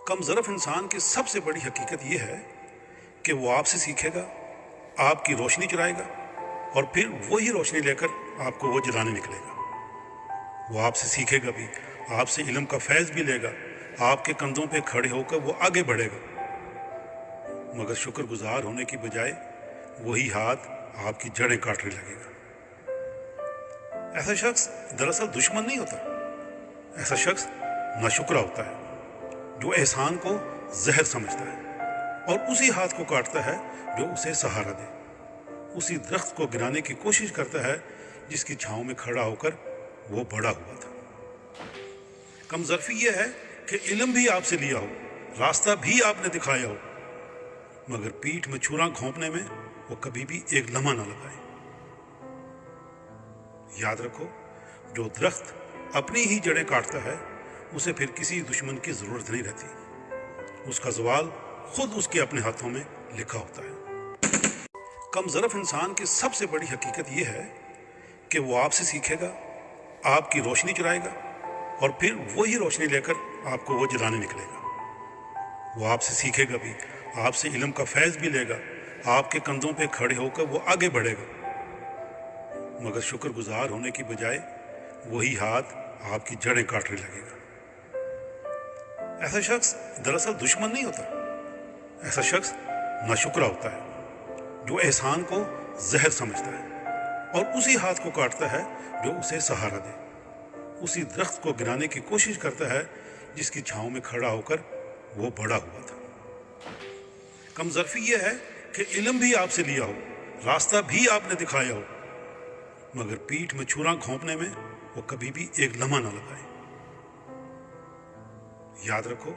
कम ज़रफ़ इंसान की सबसे बड़ी हकीकत यह है कि वो आपसे सीखेगा, आपकी रोशनी चुराएगा और फिर वही रोशनी लेकर आपको वो जलाने निकलेगा। वो आपसे सीखेगा भी, आपसे इल्म का फैज़ भी लेगा, आपके कंधों पे खड़े होकर वो आगे बढ़ेगा, मगर शुक्रगुजार होने की बजाय वही हाथ आपकी जड़ें काटने लगेगा। ऐसा शख्स दरअसल दुश्मन नहीं होता, ऐसा शख्स नाशुक्रा होता है जो एहसान को जहर समझता है और उसी हाथ को काटता है जो उसे सहारा दे, उसी दरख्त को गिराने की कोशिश करता है जिसकी छांव में खड़ा होकर वो बड़ा हुआ था। कमजरफी यह है कि इल्म भी आपसे लिया हो, रास्ता भी आपने दिखाया हो, मगर पीठ में छुरा घोंपने में वो कभी भी एक लम्हा ना लगाए। याद रखो, जो दरख्त अपनी ही जड़ें काटता है उसे फिर किसी दुश्मन की जरूरत नहीं रहती, उसका ज़वाल खुद उसके अपने हाथों में लिखा होता है। कम ज़रफ़ इंसान की सबसे बड़ी हकीकत यह है कि वो आपसे सीखेगा, आपकी रोशनी चुराएगा और फिर वही रोशनी लेकर आपको वो जलाने निकलेगा। वो आपसे सीखेगा भी, आपसे इल्म का फैज़ भी लेगा, आपके कंधों पे खड़े होकर वो आगे बढ़ेगा, मगर शुक्रगुजार होने की बजाय वही हाथ आपकी जड़ें काटने लगेगा। ऐसा शख्स दरअसल दुश्मन नहीं होता, ऐसा शख्स नाशुक्रा होता है जो एहसान को जहर समझता है और उसी हाथ को काटता है जो उसे सहारा दे, उसी दरख्त को गिराने की कोशिश करता है जिसकी छांव में खड़ा होकर वो बड़ा हुआ था। कमजरफी यह है कि इल्म भी आपसे लिया हो, रास्ता भी आपने दिखाया हो, मगर पीठ में छुरा घोंपने में वो कभी भी एक लम्हा ना लगाए। याद रखो,